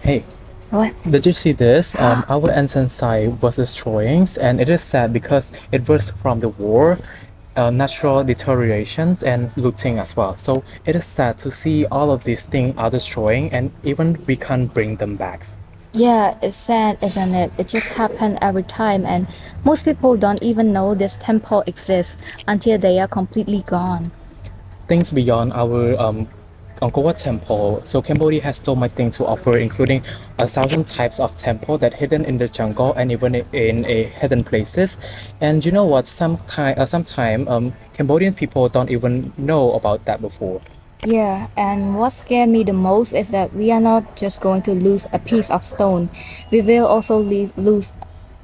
Hey, What? did you see this? Our ancient site was destroying, and it is sad because it was from the war, natural deteriorations, and looting as well. So it is sad to see all of these things are destroying, and even we can't bring them back. Yeah, it's sad, isn't it? It just happened every time, and most people don't even know this temple exists until they are completely gone. Things beyond our Angkor Wat temple. So Cambodia has so much things to offer, including 1,000 types of temple that hidden in the jungle and even in a hidden places. And you know what? Sometime Cambodian people don't even know about that before. Yeah, and what scared me the most is that we are not just going to lose a piece of stone, we will also lose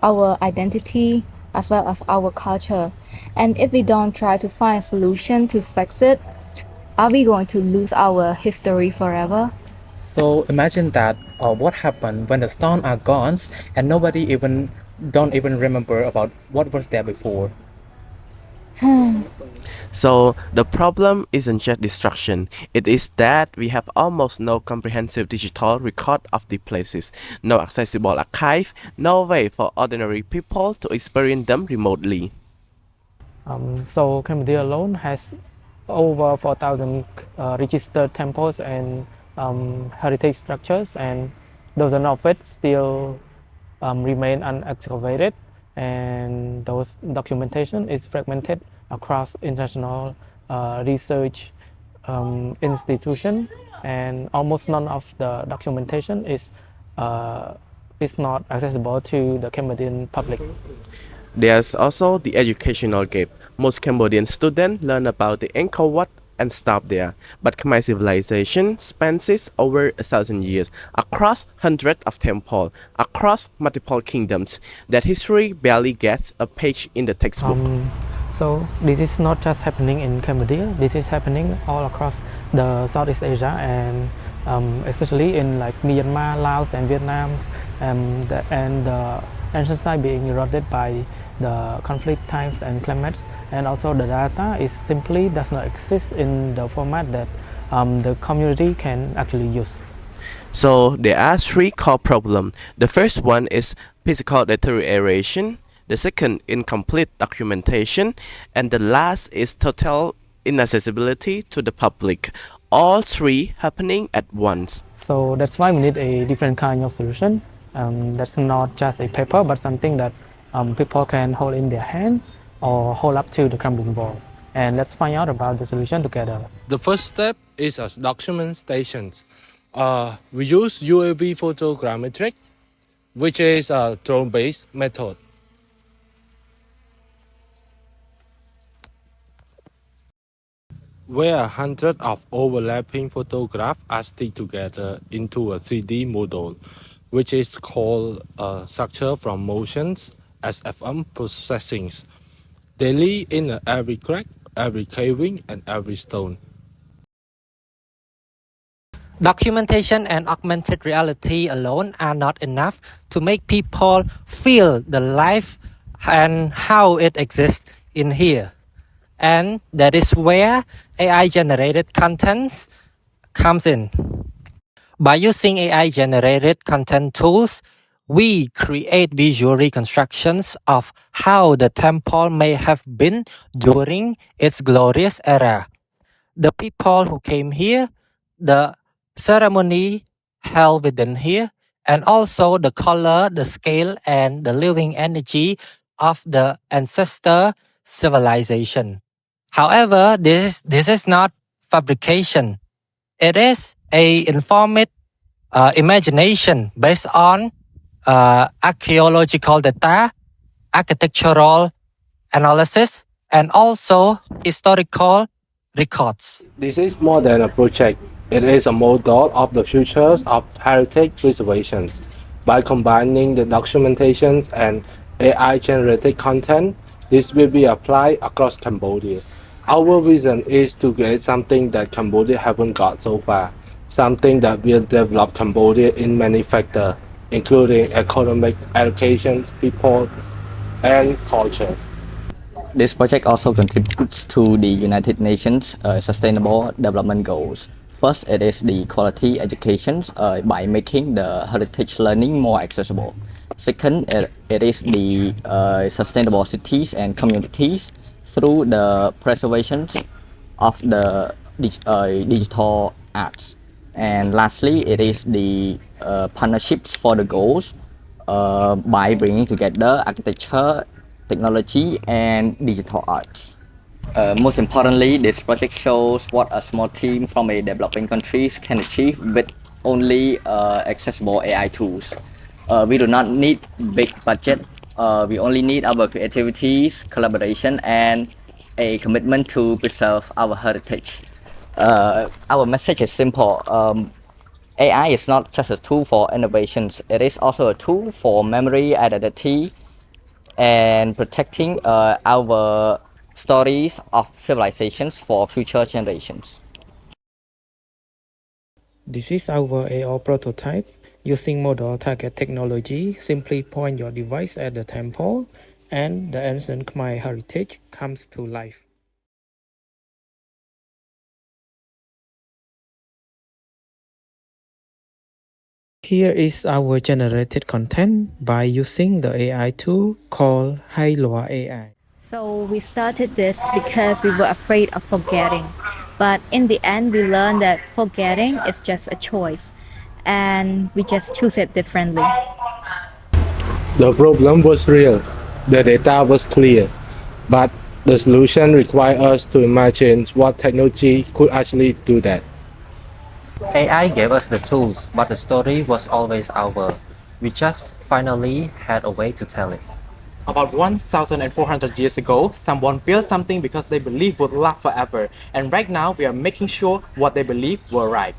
our identity as well as our culture. And if we don't try to find a solution to fix it, are we going to lose our history forever? So imagine that what happened when the stone are gone and nobody even don't even remember about what was there before. So the problem isn't just destruction, it is that we have almost no comprehensive digital record of the places, no accessible archive, no way for ordinary people to experience them remotely. So Cambodia alone has over 4,000 registered temples and heritage structures, and dozens of it still remain unexcavated, and those documentation is fragmented across international research institution, and almost none of the documentation is not accessible to the Cambodian public. There's also the educational gap. Most Cambodian students learn about the Angkor Wat and stop there, but Khmer civilization spans over 1,000 years, across hundreds of temples, across multiple kingdoms. That history barely gets a page in the textbook. So this is not just happening in Cambodia. This is happening all across the Southeast Asia, and especially in like Myanmar, Laos, and Vietnam, the ancient site being eroded by the conflict times and climates, and also the data is simply does not exist in the format that the community can actually use. So there are three core problems. The first one is physical deterioration, the second incomplete documentation, and the last is total inaccessibility to the public. All three happening at once. So that's why we need a different kind of solution. That's not just a paper, but something that people can hold in their hand or hold up to the crumbling wall. And let's find out about the solution together. The first step is a documentation. We use UAV photogrammetry, which is a drone-based method. Where hundreds of overlapping photographs are stick together into a 3D model, which is called structure from motions SFM processing, daily in every crack, every caving, and every stone. Documentation and augmented reality alone are not enough to make people feel the life and how it exists in here. And that is where AI generated content comes in. By using AI generated content tools, we create visual reconstructions of how the temple may have been during its glorious era. The people who came here, the ceremony held within here, and also the color, the scale, and the living energy of the ancestor civilization. However, this is not fabrication. It is a informed imagination based on archaeological data, architectural analysis, and also historical records. This is more than a project. It is a model of the futures of heritage preservation. By combining the documentations and AI-generated content, this will be applied across Cambodia. Our vision is to create something that Cambodia haven't got so far, something that will develop Cambodia in many factors, including economic, education, people, and culture. This project also contributes to the United Nations Sustainable Development Goals First, it is the quality education by making the heritage learning more accessible. Second, it is the sustainable cities and communities through the preservation of the digital arts. And lastly, it is the partnerships for the goals by bringing together architecture, technology, and digital arts. Most importantly, this project shows what a small team from a developing countries can achieve with only accessible AI tools. We do not need big budget. We only need our creativities, collaboration, and a commitment to preserve our heritage. Our message is simple. AI is not just a tool for innovations. It is also a tool for memory, identity, and protecting our stories of civilizations for future generations. This is our AR prototype. Using model target technology, simply point your device at the temple and the ancient Khmer heritage comes to life. Here is our generated content by using the AI tool called Hailua AI. So we started this because we were afraid of forgetting. But in the end, we learned that forgetting is just a choice, and we just choose it differently. The problem was real, the data was clear, but the solution required us to imagine what technology could actually do that. AI gave us the tools, but the story was always ours. We just finally had a way to tell it. About 1,400 years ago, someone built something because they believed would last forever. And right now, we are making sure what they believe were right.